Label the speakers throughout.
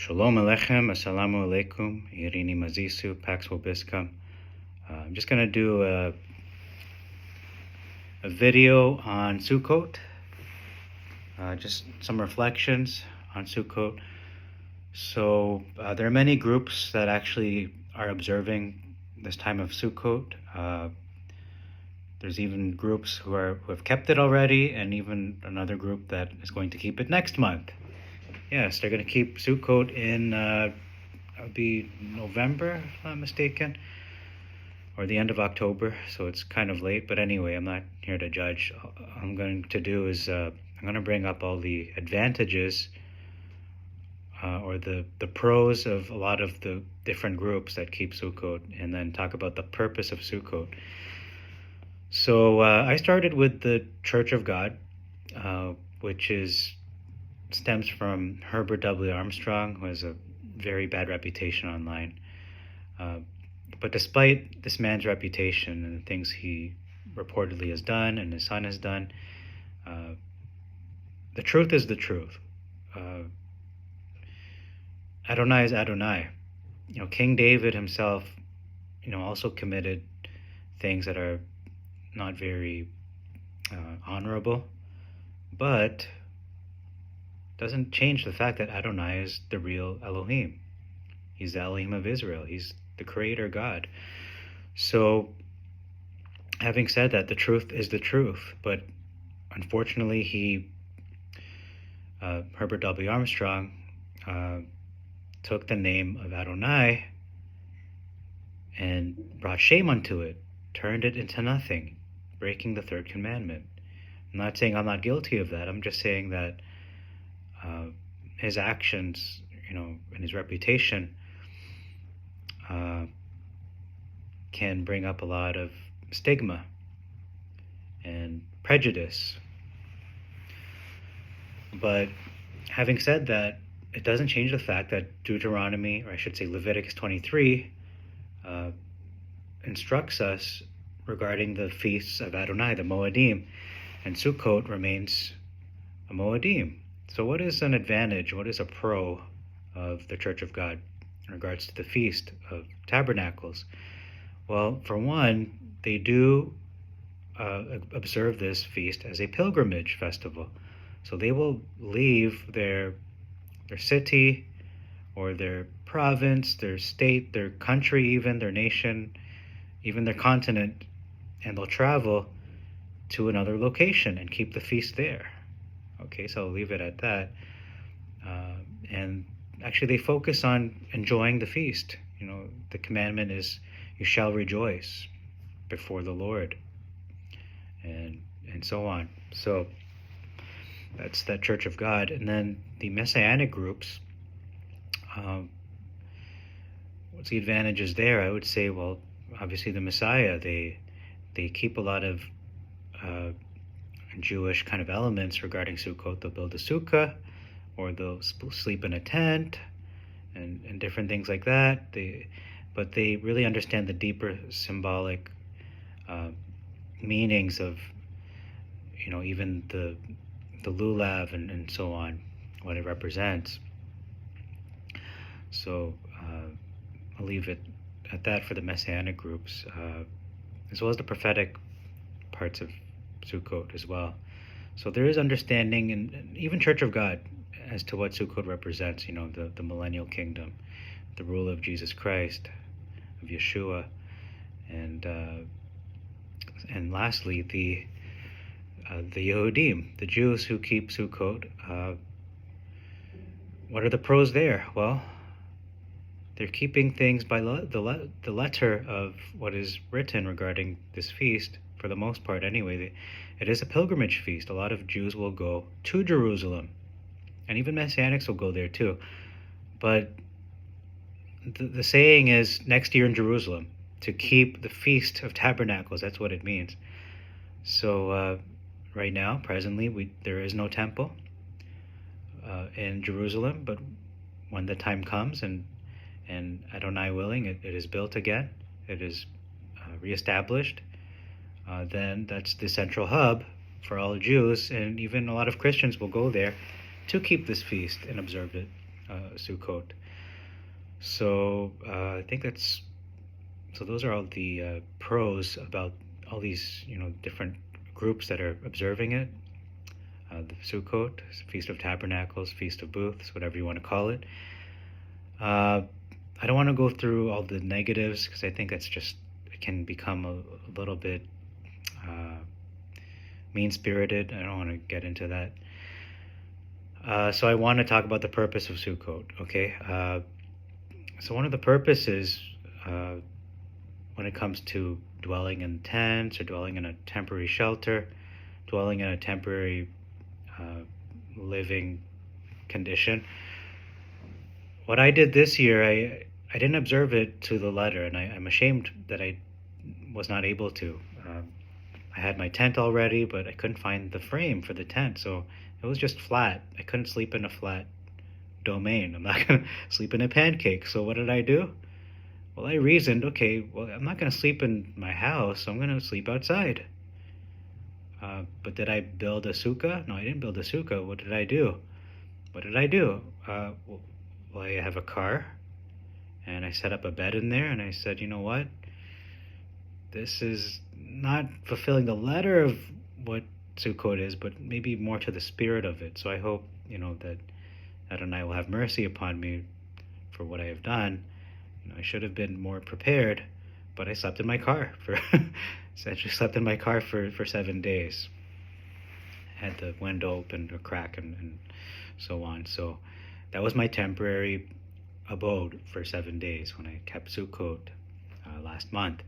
Speaker 1: Shalom Aleichem, Assalamu Alaikum, Irini Mazisu, Pax Vobiscum. I'm just going to do a video on Sukkot, just some reflections on Sukkot. So there are many groups that actually are observing this time of Sukkot. There's even groups who have kept it already, and even another group that is going to keep it next month. Yes, they're going to keep Sukkot in, it'll be November, if I'm not mistaken, or the end of October, so it's kind of late. But anyway, I'm not here to judge. All I'm going to do is I'm going to bring up all the advantages or the pros of a lot of the different groups that keep Sukkot, and then talk about the purpose of Sukkot. So I started with the Church of God, which stems from Herbert W. Armstrong, who has a very bad reputation online. But despite this man's reputation and the things he reportedly has done and his son has done, the truth is the truth. Adonai is Adonai. King David himself, also committed things that are not very honorable, but doesn't change the fact that Adonai is the real Elohim. He's the Elohim of Israel. He's the creator God. So, having said that, the truth is the truth. But unfortunately, Herbert W. Armstrong, took the name of Adonai and brought shame unto it, turned it into nothing, breaking the third commandment. I'm not saying I'm not guilty of that. I'm just saying that his actions, and his reputation can bring up a lot of stigma and prejudice. But having said that, it doesn't change the fact that Deuteronomy, or I should say Leviticus 23, instructs us regarding the feasts of Adonai, the Moedim, and Sukkot remains a Moedim. So what is an advantage, what is a pro of the Church of God in regards to the Feast of Tabernacles? Well, for one, they do observe this feast as a pilgrimage festival. So they will leave their city or their province, their state, their country even, their nation, even their continent, and they'll travel to another location and keep the feast there. Okay, so I'll leave it at that. And actually they focus on enjoying the feast. The commandment is, you shall rejoice before the Lord, and so on. So that's that Church of God. And then the Messianic groups, what's the advantages there? I would say, well, obviously the Messiah, they keep a lot of Jewish kind of elements regarding Sukkot. They'll build a sukkah, or they'll sleep in a tent, and different things like that. But they really understand the deeper symbolic meanings of, even the lulav and so on, what it represents. So I'll leave it at that for the Messianic groups, as well as the prophetic parts of Sukkot as well. So there is understanding, and even Church of God, as to what Sukkot represents, the millennial kingdom, the rule of Jesus Christ, of Yeshua, and lastly, the Yehudim, the Jews who keep Sukkot. What are the pros there? Well, they're keeping things by the letter of what is written regarding this feast, for the most part anyway. It is a pilgrimage feast. A lot of Jews will go to Jerusalem, and even Messianics will go there too. But the saying is, next year in Jerusalem, to keep the Feast of Tabernacles. That's what it means. So right now, presently, there is no temple in Jerusalem, but when the time comes, and Adonai willing, it is built again, it is reestablished, then that's the central hub for all Jews, and even a lot of Christians will go there to keep this feast and observe it. Sukkot. So I think those are all the pros about all these different groups that are observing it. The Sukkot, Feast of Tabernacles, Feast of Booths, whatever you want to call it. I don't want to go through all the negatives because I think it can become a little bit mean-spirited. I don't want to get into that. So I want to talk about the purpose of Sukkot, okay? So one of the purposes when it comes to dwelling in tents or dwelling in a temporary shelter, dwelling in a temporary living condition, what I did this year, I didn't observe it to the letter, and I'm ashamed that I was not able to. I had my tent already, but I couldn't find the frame for the tent, so it was just flat. I couldn't sleep in a flat domain. I'm not going to sleep in a pancake. So what did I do? Well, I reasoned, okay, well, I'm not going to sleep in my house, so I'm going to sleep outside. But did I build a sukkah? No, I didn't build a sukkah. What did I do? Well, I have a car, and I set up a bed in there, and I said, you know what? This is not fulfilling the letter of what Sukkot is, but maybe more to the spirit of it. So I hope, that Adonai will have mercy upon me for what I have done. I should have been more prepared, but I slept in my car essentially slept in my car for 7 days. Had the window open, a crack, and so on. So that was my temporary abode for 7 days when I kept Sukkot last month.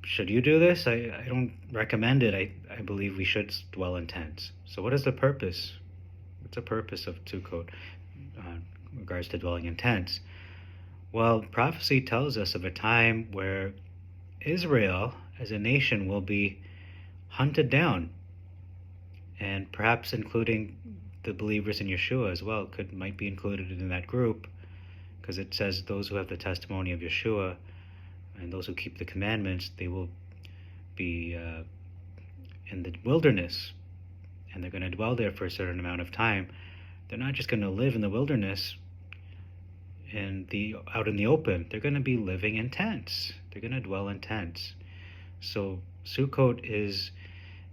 Speaker 1: Should you do this? I don't recommend it. I believe we should dwell in tents. So what is the purpose? What's the purpose of Sukkot in regards to dwelling in tents? Well, prophecy tells us of a time where Israel as a nation will be hunted down, and perhaps including the believers in Yeshua as well might be included in that group, because it says those who have the testimony of Yeshua and those who keep the commandments, they will be in the wilderness, and they're going to dwell there for a certain amount of time. They're not just going to live in the wilderness out in the open. They're going to be living in tents. They're going to dwell in tents. So Sukkot is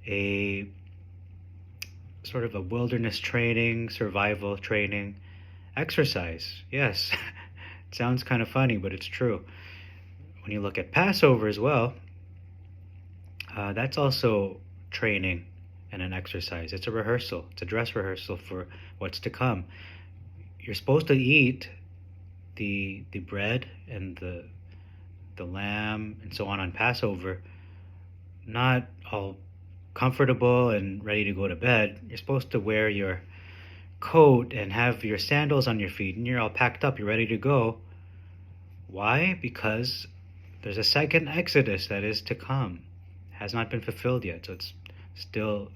Speaker 1: a sort of a wilderness training, survival training exercise. Yes, it sounds kind of funny, but it's true. When you look at Passover as well, that's also training and an exercise. It's a rehearsal. It's a dress rehearsal for what's to come. You're supposed to eat the bread and the lamb and so on Passover, not all comfortable and ready to go to bed. You're supposed to wear your coat and have your sandals on your feet, and you're all packed up. You're ready to go. Why? Because there's a second Exodus that is to come. It has not been fulfilled yet, so it's still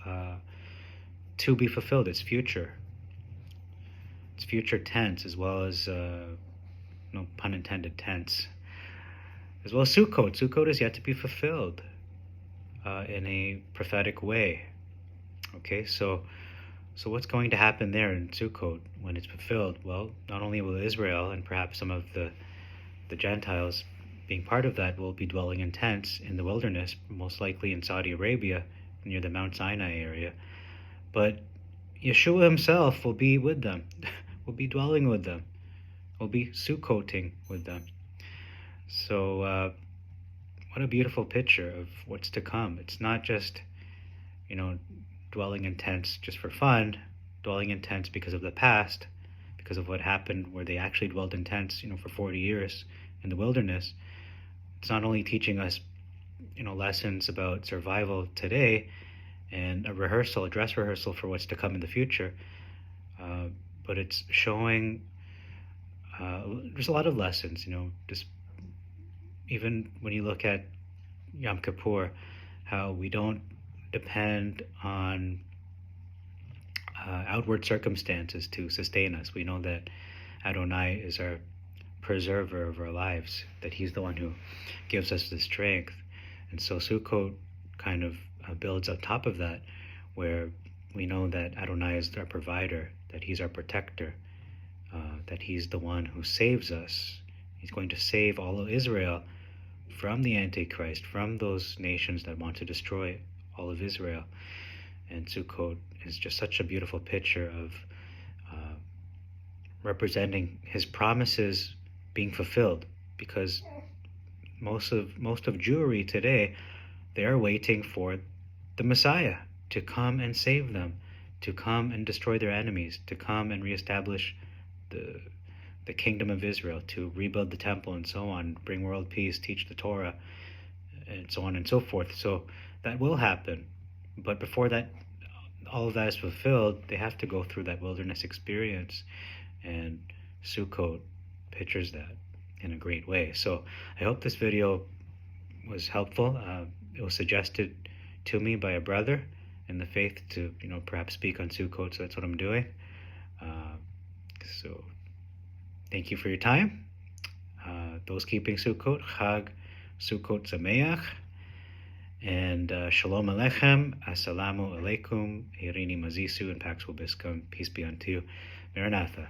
Speaker 1: to be fulfilled. It's future. It's future tense, as well as no pun intended tense, as well as Sukkot. Sukkot is yet to be fulfilled in a prophetic way. Okay, so what's going to happen there in Sukkot when it's fulfilled? Well, not only will Israel and perhaps some of the Gentiles, being part of that, will be dwelling in tents in the wilderness, most likely in Saudi Arabia, near the Mount Sinai area, but Yeshua himself will be with them, will be dwelling with them, will be Sukkoting with them. So what a beautiful picture of what's to come. It's not just, dwelling in tents just for fun, dwelling in tents because of the past, because of what happened where they actually dwelled in tents, for 40 years in the wilderness. It's not only teaching us, lessons about survival today and a dress rehearsal for what's to come in the future, but it's showing there's a lot of lessons, just even when you look at Yom Kippur, how we don't depend on outward circumstances to sustain us. We know that Adonai is our preserver of our lives, that he's the one who gives us the strength. And so Sukkot kind of builds on top of that, where we know that Adonai is our provider, that he's our protector, that he's the one who saves us. He's going to save all of Israel from the Antichrist, from those nations that want to destroy all of Israel. And Sukkot is just such a beautiful picture of representing his promises being fulfilled, because most of Jewry today, they are waiting for the Messiah to come and save them, to come and destroy their enemies, to come and reestablish the kingdom of Israel, to rebuild the temple and so on, bring world peace, teach the Torah, and so on and so forth. So that will happen. But before that, all of that is fulfilled, they have to go through that wilderness experience. And Sukkot pictures that in a great way. So I hope this video was helpful. It was suggested to me by a brother in the faith to, perhaps speak on Sukkot, so that's what I'm doing. So thank you for your time. Those keeping Sukkot, Chag Sukkot Sameach, and Shalom Aleichem, Assalamu Alaikum, Irini Mazisu, and Pax Vobiscum. Peace be unto you. Maranatha.